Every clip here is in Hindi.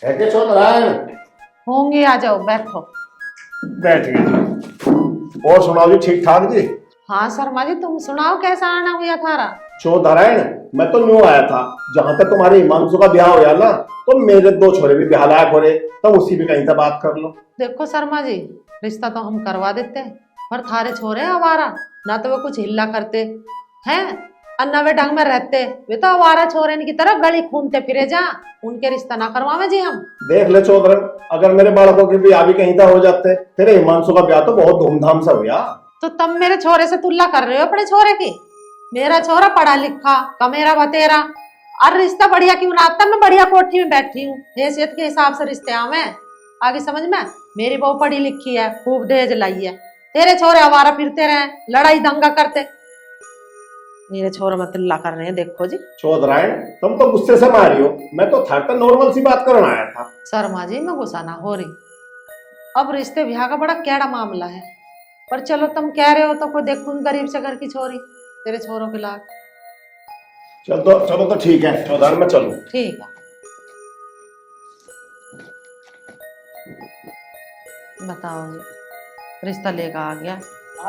है के चौधरायण? होंगी, आ जाओ बैठो। बैठ गए। और सुनाओ जी, ठीक ठाक जी? हाँ शर्मा जी, तुम सुनाओ कैसा आना हुआ थारा? चौधरायण, मैं तो न्यू आया था। जहां तक तुम्हारे हिमांशु का ब्याह होया ना, तो मेरे दो छोरे भी ब्याह लायक हो रहे, तुम उसी भी कहीं से बात कर लो। देखो शर्मा जी, रिश्ता तो हम करवा देते हैं, पर थारे छोरे आवारा, ना तो वो कुछ हिल्ला करते हैं और न वे ढंग में रहते। वे तो आवारा छोरे की तरफ गली खूनते फिरे जा, उनके रिश्ता ना करवावे जी हम। देख ले चौधरायण, अगर मेरे बालकों के ब्याह भी कहीं था हो जाते, तेरे हिमांशु का ब्याह तो बहुत धूमधाम से हुआ। तो तुम मेरे छोरे से तुलना कर रहे हो अपने छोरे की? मेरा छोरा पढ़ा लिखा, कमेरा बतेरा, और रिश्ता बढ़िया क्यों ना? तब मैं बढ़िया कोठी में बैठी हूँ, हैसियत के हिसाब से रिश्ते आवे आगे, समझ में? मेरी बहू पढ़ी लिखी है, खूब दहेज लाई है। तेरे छोरे आवारा फिरते रहे, लड़ाई दंगा करते। मेरे छोरे मत तुलना कर रहे हैं, देखो जी। चौधरायण, तुम तो गुस्से से मारी हो, मैं तो थार तक नॉर्मल सी बात करना आया था। शर्मा जी, मैं गुस्सा ना हो रही। अब रिश्ते ब्याह का बड़ा कैड़ा मामला है, पर चलो तुम कह रहे हो तो कोई देखूंगी गरीब से घर की छोरी तेरे छोरों के लाग। चलो तो ठीक है चौधरायण, मैं चलूं। ठीक है, बताओ जी, रिश्ता लेकर आ गया,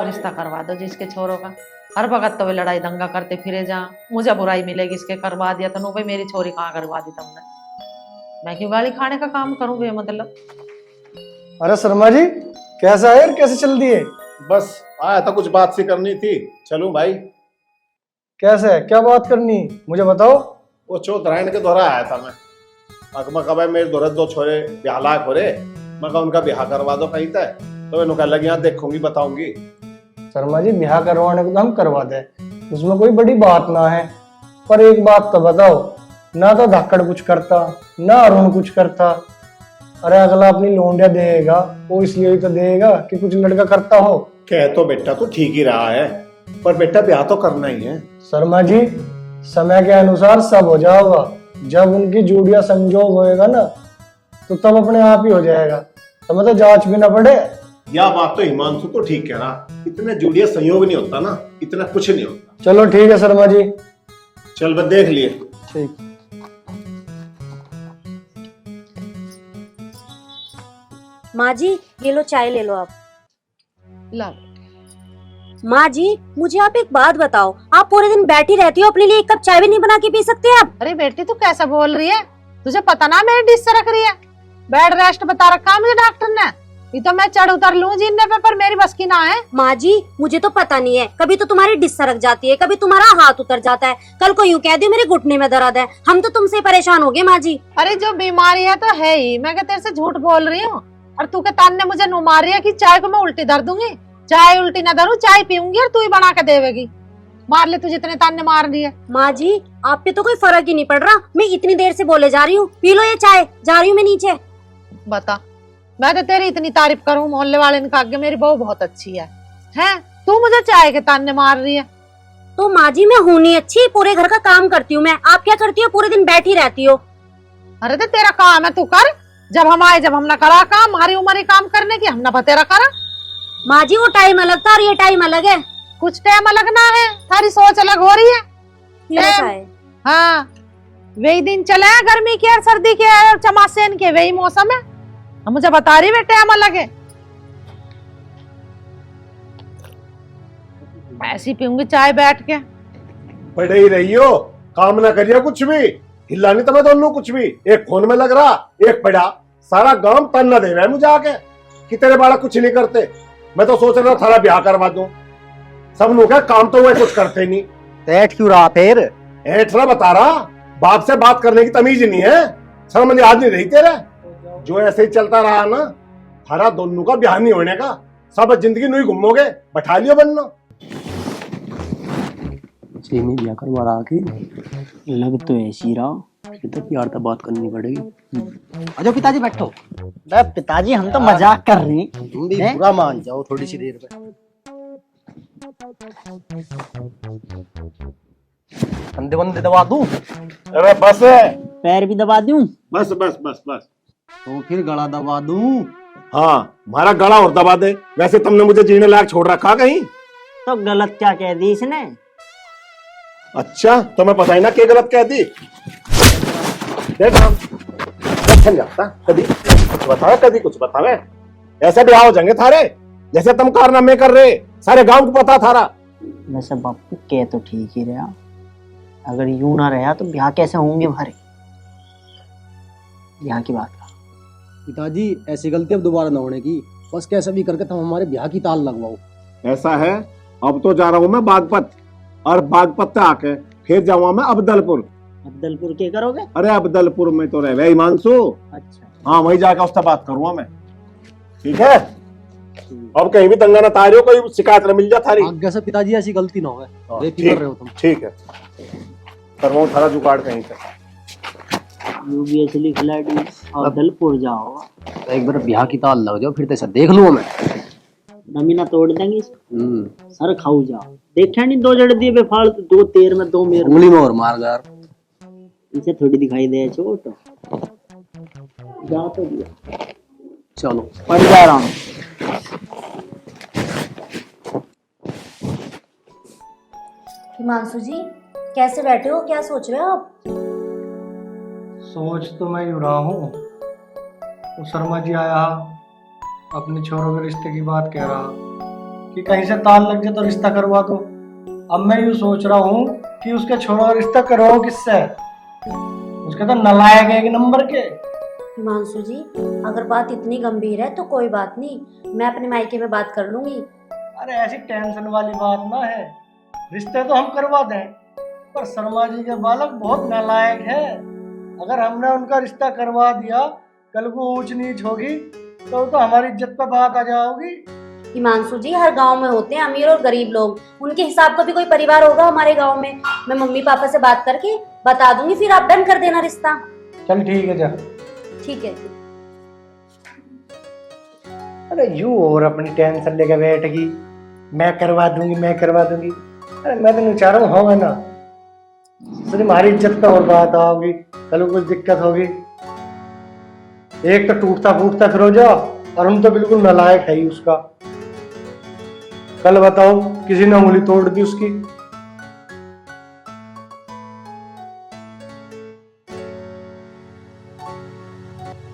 रिश्ता करवा दो जिसके छोरों का। हर वक्त तो वे लड़ाई दंगा करते फिरे जा, मुझे बुराई मिलेगी इसके करवा दिया तो। नो भाई, मेरी छोरी कहाँ करवा दी तुमने? मैं क्यों गाली खाने का काम करूँ बे मतलब? अरे शर्मा जी, कैसा है यार, कैसे चल दिए? बस आया था, कुछ बात सी करनी थी। चलूं भाई? कैसे है, क्या बात करनी, मुझे बताओ। वो चौधरायण के द्वारा आया था मैं। मैं कहा मेरे द्वारा दो छोरे ब्याह लायक हो रहे, मैं कहा उनका ब्याह करवा दो कहीं तक। तो वे कह लगी, यहाँ देखूंगी बताऊंगी। शर्मा जी, ब्याह करवाने को तो हम करवा दे, उसमें कोई बड़ी बात ना है। पर एक बात तो बताओ, ना तो धाकड़ कुछ करता, ना अरुण कुछ करता। अरे अगला अपनी लोंडिया देगा, वो इसलिए ही तो देगा कि कुछ लड़का करता हो। कह तो बेटा तो ठीक ही रहा है, पर बेटा ब्याह तो करना ही है। शर्मा जी, समय के अनुसार सब हो जाएगा। जब उनकी जोड़िया संजोग होएगा ना, तो तब अपने आप ही हो जाएगा, तो मतलब जांच भी ना पड़े। यह बात तो हिमांशु तो ठीक कह रहा, इतने जुड़िया संयोग नहीं होता ना, इतना कुछ नहीं होता। चलो ठीक है शर्मा जी। चल बस देख लिए। ठीक। माँ जी, ये लो चाय ले लो आप। ला। माँ जी, मुझे आप एक बात बताओ, आप पूरे दिन बैठी रहती हो, अपने लिए एक कप चाय भी नहीं बना के पी सकते आप? अरे बेटी, तू कैसा बोल रही है? तुझे पता ना मेरी डिश से रख रही है? बेड रेस्ट बता रखा मुझे डॉक्टर ने। ये तो मैं चढ़ उतर लूं जीने पे, पर मेरी बस की ना है। माँ जी, मुझे तो पता नहीं है, कभी तो तुम्हारी डिश सरक जाती है, कभी तुम्हारा हाथ उतर जाता है, कल को यूँ कह दियो मेरे घुटने में दर्द है। हम तो तुमसे परेशान हो गए माँ जी। अरे जो बीमारी है तो है ही, मैं क्या तेरे से झूठ बोल रही हूँ? और तू के तान ने मुझे नु मार रही है कि चाय को मैं उल्टी धर दूंगी। चाय उल्टी न धरूं, चाय पीऊंगी और तू ही बना के देवेगी। मार ले, तुझे इतने तान ने मार रही है। माँ जी, आप पे तो कोई फर्क ही नहीं पड़ रहा, मैं इतनी देर से बोले जा रही हूँ, पी लो ये चाय, जा रही हूँ मैं नीचे। बता, मैं तो तेरी इतनी तारीफ करूं, मोहल्ले वाले ने कहा कि मेरी बहू बहुत अच्छी है, हैं? तू मुझे चाय के ताने मार रही है। तो माँ जी, मैं हूं नहीं अच्छी, पूरे घर का काम करती हूँ मैं। आप क्या करती हो? पूरे दिन बैठी रहती हो। अरे तो तेरा काम है, तू कर। जब हम आए, जब हमने करा काम, हमारी उम्र ही काम करने की, हमने बतेरा करा। माँ जी, वो टाइम अलग था और ये टाइम अलग है। कुछ टाइम अलग ना है, थारी सोच अलग हो रही है। ऐसा है। हाँ, वही दिन चले हैं गर्मी के और सर्दी के और चमासेन के, वही मौसम है। हम मुझे बता रही है टाइम अलग है। ऐसी पीऊंगी चाय बैठ के। पढ़े ही रही हो, काम ना करिए कुछ भी, हिला नहीं तुम्हें दोनों कुछ भी। एक फोन में लग रहा, एक पढ़ा, सारा गांव ताना दे रहा है मुझे आके कि तेरे बालक कुछ नहीं करते। मैं तो सोच रहा थारा ब्याह करवा दूं। सब लोग काम तो वो कुछ करते नहीं। ऐठ क्यों रहा फिर? ऐठ रहा बता रहा, बाप से बात करने की तमीज नहीं है, शर्म लिहाज नहीं रही तेरे। जो ऐसे ही चलता रहा ना, थारा दोनों का ब्याह नहीं होने का, सब जिंदगी नहीं घूमोगे, बैठा लियो बनना। सेमी ब्याह करवा रहा कि लग तो ऐसी रहा, तो प्यार तो बात करनी पड़ेगी। अजो पिताजी बैठो। पिताजी, हम तो मजाक कर रहे हैं, तुम भी बुरा मान जाओ थोड़ी सी देर में। कंधे बंदे दबा दूं? अरे बस है। पैर भी दबा दूं? बस बस बस बस। तो फिर गला दबा दूं? हाँ, हमारा गला और दबा दे। वैसे तुमने मुझे जीने लायक छोड़ रखा कहीं? तो गलत क्या कह दी इसने? अच्छा, तुम्हें पता ही ना क्या गलत कह दी। देख टेंशन जाता, कभी कुछ बतावे कभी कुछ बतावे। ऐसे ब्याह हो जाएंगे थारे जैसे तुम कारनामे कर रहे, सारे गांव को पता थारा। वैसे बापू कह तो ठीक ही रहा, अगर यूं ना रहा तो ब्याह कैसे होंगे हमारे? ब्याह की बात कर। पिताजी ऐसी गलती अब दोबारा ना होने की, बस कैसे भी करके तुम हमारे ब्याह की ताल लगवाओ। ऐसा है, अब तो जा रहा हूँ मैं बागपत, और बागपत से आके फिर जाऊंगा मैं अब्दलपुर। अब्दलपुर के करोगे? अरे अब्दलपुर में तो रहे हिमांशु। अच्छा, हाँ, वहीं जाकर उससे बात करूंगा मैं। ठीक है, अब कहीं भी दंगा ना तारियो, कोई शिकायत न मिल जा थारी। आगे से पिताजी ऐसी गलती ना हो, हाँ, बेफिक्र रहे हो तुम। ठीक है, करवाऊं थारा जुगाड़ कहीं से। यूबीएसली खिलाड़ी अब्दलपुर जाओ, एक बार ब्याह की ताल लग जाओ, फिर तो देख लूंगा मैं। नमीना तोड़ देंगे, सर खाऊ जाओ। देखा नहीं, 2 जड़ दिए बेफालतू, 2 तेर में 2 मेर। उंगली में और मार यार, इसे थोड़ी दिखाई दे चोट। जा तो दिया, चलो पड़ जा रहा हूँ। हिमांशु जी कैसे बैठे हो, क्या सोच रहे हो आप? सोच तो मैं यूं रहा हूँ, वो शर्मा जी आया अपने छोरों के रिश्ते की बात कह रहा कि कहीं से ताल लग जाए तो रिश्ता करवा दो। अब मैं यूं सोच रहा हूँ कि उसके छोरों का रिश्ता करवाओ किससे? उसके तो नालायक है 1 नंबर के। हिमांशु जी अगर बात इतनी गंभीर है तो कोई बात नहीं, मैं अपने मायके में बात कर लूंगी। अरे ऐसी टेंशन वाली बात ना है, रिश्ते तो हम करवा दें, पर शर्मा जी के बालक बहुत नालायक है। अगर हमने उनका रिश्ता करवा दिया, कल को ऊंच नीच होगी तो हमारी इज्जत पे बात आ जाओगी। हिमांशु जी हर गांव में होते हैं अमीर और गरीब लोग, उनके हिसाब का भी कोई परिवार होगा हमारे गांव में। मैं मम्मी पापा से बात करके बता दूंगी, फिर आप डन कर देना रिश्ता। चल ठीक है, जा। ठीक है। अरे यूं और अपनी टेंशन लेके बैठेगी, मैं करवा दूंगी मैं करवा दूंगी। अरे मैं तो चाह रहा हूँ होगा ना, सिर्फ हमारी इज्जत पे और बात आओगी, कल को कुछ दिक्कत होगी। एक तो टूटता फूटता फिर हो जाओ, और हम तो बिल्कुल नालायक है ही उसका। कल बताओ किसी ने उंगली तोड़ दी उसकी।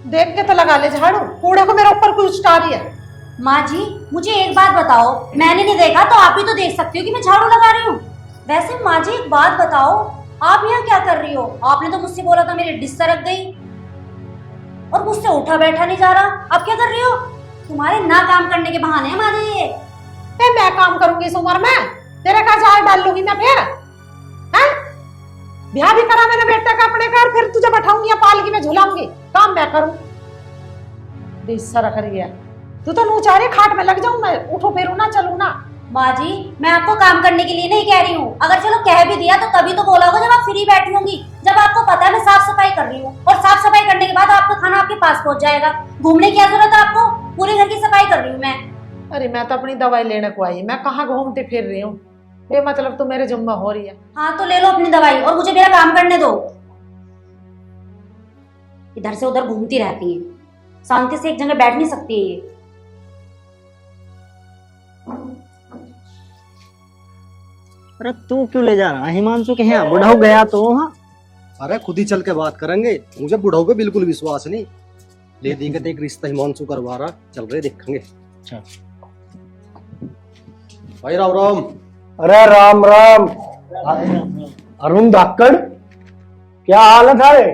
देख के तो लगा ले झाड़ू, कूड़े को मेरे ऊपर कोई उछटा रही है। माँ जी मुझे एक बात बताओ, मैंने नहीं देखा तो आप भी तो देख सकती हो कि मैं झाड़ू लगा रही हूँ। वैसे माँ जी एक बात बताओ, आप यहाँ क्या कर रही हो? आपने तो मुझसे बोला था मेरी डिश सरक गई, और मुझसे उठा बैठा नहीं जा रहा। अब क्या कर रही हो? तुम्हारे ना काम करने के बहाने हैं माँ जी ये। मैं काम करूंगी इस उम्र में? तेरे का झाड़ डाल लूंगी मैं फिर? हैं? ब्याह भी करा मैंने बेटे का अपने घर, फिर तुझे बैठाऊंगी या पालकी में झुलाऊंगी? काम मैं करूं? डिश सरक रही है, तू तो नूचारे खाट में लग जाऊं मैं, उठो फिरू ना चलू ना। माँ जी मैं आपको काम करने के लिए नहीं कह रही हूँ, अगर चलो कह भी दिया तो तभी तो बोला होगा जब आप फ्री बैठी होंगी, जब आपको पता है मैं साफ सफाई कर रही हूँ, और साफ सफाई करने के बाद आपका खाना आपके पास पहुँच जाएगा। घूमने की क्या जरूरत है आपको? पूरे घर की सफाई कर रही हूँ मैं। अरे मैं तो अपनी दवाई लेने को आई, मैं कहाँ घूमती फिर रही हूँ? ये मतलब तो मेरे जुम्मा हो रही है। हाँ तो ले लो अपनी दवाई और मुझे मेरा काम करने दो। इधर से उधर घूमती रहती है, शांति से एक जगह बैठ नहीं सकती है ये। अरे तू क्यों ले जा रहा है हिमांशु के यहाँ? बुढ़ा हो गया तो हाँ। अरे खुद ही चल के बात करेंगे, मुझे बुढ़ाऊ पे बिल्कुल विश्वास नहीं। ले दी के एक रिश्ता हिमांशु करवा रहा, चल रहे देखेंगे। अच्छा भाई राम राम। अरे राम राम। अरुण धाकड़, क्या हाल है थारे?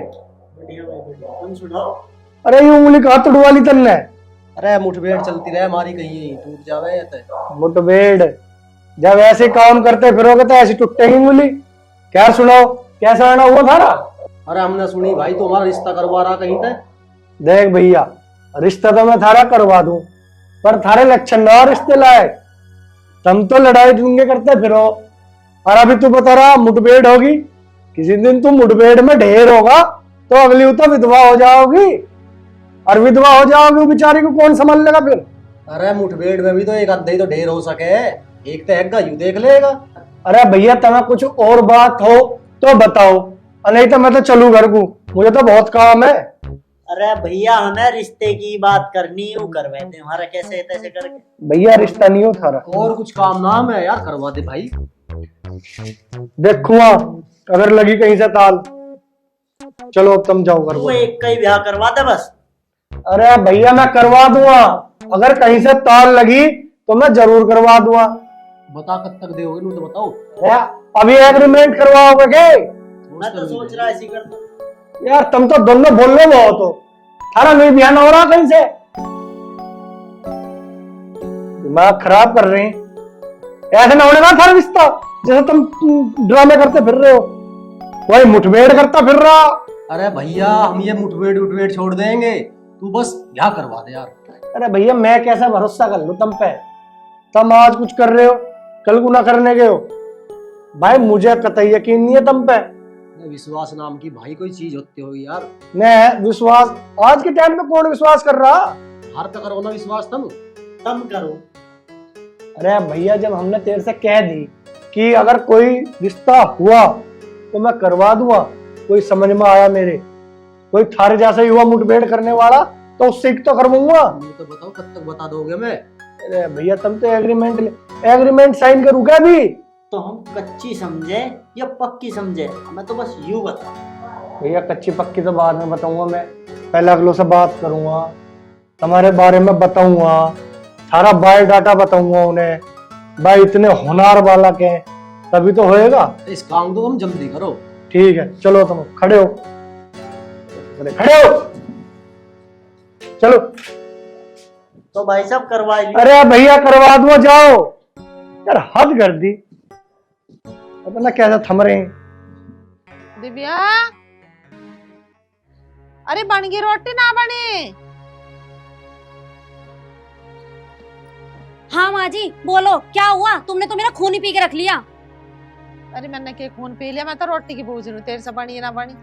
अरे ये उंगली कहाँ तुड़वा ली तन्ने? अरे मुठभेड़ चलती रहे हमारी, कहीं टूट जावे तो। मुठभेड़? जब ऐसे काम करते फिरोगे तो ऐसी टूटेगी उंगली। क्या सुनाओ, कैसा आना हुआ थारा? अरे हमने सुनी भाई तुम्हारा रिश्ता करवा रहा कहीं तक। देख भैया, रिश्ता तो मैं थारा करवा दूं, पर थारे लक्षण ना रिश्ते लाए। तुम तो लड़ाई दंगे करते फिरो, और अभी तू बता रहा मुठभेड़ होगी। किसी दिन तू मुठभेड़ में ढेर होगा तो अगली तो विधवा हो जाओगी, और विधवा हो जाओगी बेचारी को कौन संभाल लेगा फिर? अरे मुठभेड़ में भी तो एक आधा ही तो ढेर हो सके, एक तो हैगा यू देख लेगा। अरे भैया तुम्हें कुछ और बात हो तो बताओ, नहीं तो मैं तो चलू घर को, मुझे तो बहुत काम है। अरे भैया हमें रिश्ते की बात करनी, वो करवाए थे हमारा कैसे तैसे करके। भैया रिश्ता नहीं हो थारा, और कुछ काम नाम है यार, करवा दे भाई। देखूंगा अगर लगी कहीं से ताल। चलो अब तुम जाओ घर तू को। एक का ही ब्याह करवा दे बस। अरे भैया मैं करवा दूंगा, अगर कहीं से तार लगी तो मैं जरूर करवा दूंगा। बता कब तक दोगे, नहीं तो बताओ। अरे अभी एग्रीमेंट करवाओगे के? मैं तो सोच रहा ऐसी कर दो। यार तुम तो दोनों बोल लो बहुत हो, थारा नहीं ध्यान हो रहा कहीं से, दिमाग खराब कर रहे हैं। ऐसे ना होने का थारा रिश्ता, जैसे तुम ड्रामे करते फिर रहे हो, वही मुठभेड़ करता फिर रहा। अरे भैया हम ये मुठभेड़ उठभेड़ छोड़ देंगे, तू बस ब्याह करवा दे यार। अरे भैया मैं कैसा भरोसा कर लूं तुम पे, तुम आज कुछ कर रहे हो कल को ना करने के हो। भाई मुझे कतई यकीन नहीं है तुम पे। विश्वास नाम की भाई कोई चीज होती होगी यार। नहीं विश्वास आज के टाइम में कौन विश्वास कर रहा। हर पे करो ना विश्वास तुम करो। अरे भैया जब हमने तेरे से कह दी कि अगर कोई रिश्ता हुआ तो मैं करवा दूंगा, कोई समझ में आया मेरे, कोई थारे जैसा ही हुआ मुठभेड़ करने वाला तो उससे तो करवाऊंगा। तुम तो बताओ कब तक बता दोगे मैं। अरे भैया तुम तो एग्रीमेंट साइन करूंगा अभी। तो हम कच्ची समझे या पक्की समझे, मैं तो बस यूं बता। भैया कच्ची पक्की तो बाद में बताऊंगा, मैं पहले अगलों से बात करूंगा, तुम्हारे बारे में बताऊंगा, सारा बायोडाटा बताऊंगा उन्हें, भाई इतने होनार वाला के हैं, तभी तो होएगा। इस काम को तुम जल्दी करो। ठीक है चलो तुम खड़े हो, खड़े हो चलो। तो भाई साहब करवा ली। अरे भैया करवा दो जाओ यार, हद कर दी, पता ना कैसे थम रहे हैं। दिव्या, अरे बन गई रोटी ना बनी? हाँ माँ जी बोलो क्या हुआ, तुमने तो मेरा खून ही पी के रख लिया। अरे मैंने के खून पी लिया, मैं तो रोटी की पूछ रही हूँ तेरे से बनी है ना बनी।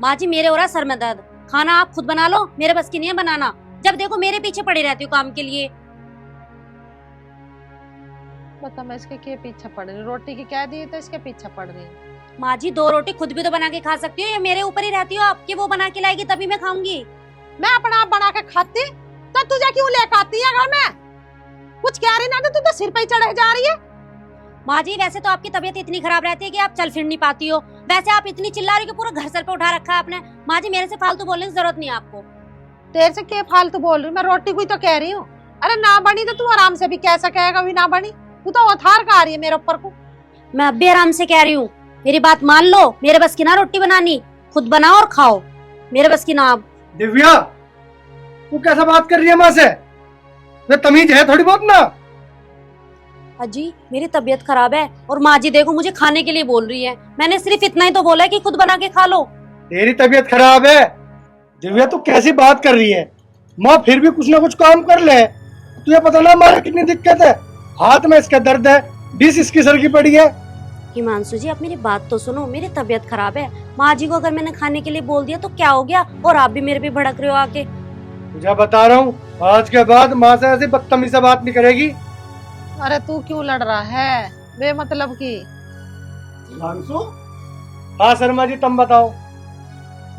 माँ जी मेरे हो रहा सर में दर्द, खाना आप खुद बना लो, मेरे बस की नहीं है बनाना। जब देखो मेरे पीछे पड़ी रहती हूँ काम के लिए। बता मैं इसके के पीछे पड़ रही हूँ, रोटी की क्या दी तो इसके पीछे पड़ रही हूँ। माँ जी 2 रोटी खुद भी तो बना के खा सकती हो, या मेरे ऊपर ही रहती हो आपके, वो बना के लाएगी तभी मैं खाऊंगी। मैं अपना आप बना के खाती तो तुझे क्यों लेकर आती है घर में? कुछ कह रही ना तो तू तो सिर पे ही चढ़े जा रही है। माँ जी वैसे तो आपकी तबीयत इतनी खराब रहती है कि आप चल फिर नहीं पाती हो, वैसे आप इतनी चिल्ला रही हो कि पूरा घर सर पे उठा रखा है आपने। माँ जी मेरे से फालतू बोलने की जरूरत नहीं है आपको। तेरे से क्या फालतू बोल रही हूँ, मैं रोटी कोई तो कह रही हूँ। अरे ना बनी तो तू आराम से भी कैसा कहेगा भी ना बनी, तू तो औथार का आ रही है मेरे ऊपर को। मैं अब भी आराम से कह रही हूँ, मेरी बात मान लो, मेरे बस की ना रोटी बनानी, खुद बनाओ और खाओ, मेरे बस की ना आप। दिव्या तू कैसा बात कर रही है माँ से, तमीज है थोड़ी बहुत ना। अजी मेरी तबीयत खराब है और माँ जी देखो मुझे खाने के लिए बोल रही है, मैंने सिर्फ इतना ही तो बोला है कि खुद बना के खा लो। तेरी तबीयत खराब है दिव्या, तू कैसी बात कर रही है? माँ फिर भी कुछ ना कुछ काम कर ले, तुझे पता ना हमारे कितनी दिक्कत है, हाथ में इसका दर्द है, डिश इसकी सर की पड़ी है। हिमांशु जी आप मेरी बात तो सुनो, मेरी तबीयत खराब है, माँ जी को अगर मैंने खाने के लिए बोल दिया तो क्या हो गया, और आप भी मेरे पे भड़क रहे हो आके। तुझे बता रहा हूँ आज के बाद माँ से ऐसी बदतमीजी से बात नहीं करेगी। अरे तू क्यों लड़ रहा है बेमतलब की? हिमांशु, हाँ शर्मा जी तुम बताओ।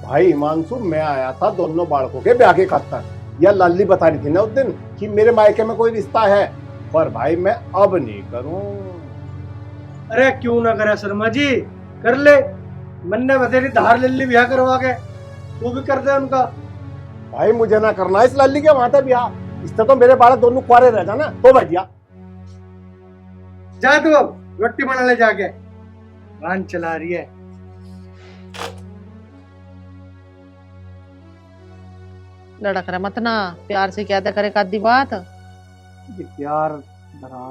भाई हिमांशु मैं आया था दोनों बालकों के ब्याह के खातर, या लाली बता रही थी ना उस दिन कि मेरे मायके में कोई रिश्ता है, पर भाई मैं अब नहीं करूं। अरे क्यों ना करे शर्मा जी, कर ले, मन्ने बतेरी धार ले ली ब्याह करवा के, वो भी कर दे उनका। भाई मुझे ना करना इस लाली के वहां ब्याह, इससे तो मेरे बालक दोनों कुआरे रह जाना तो भैया। जा तू अब रोटी बना ले जाके, वाहन चला रही है। लड़क रहा मत ना, प्यार से क्या करे का आधी बात। प्यार धरा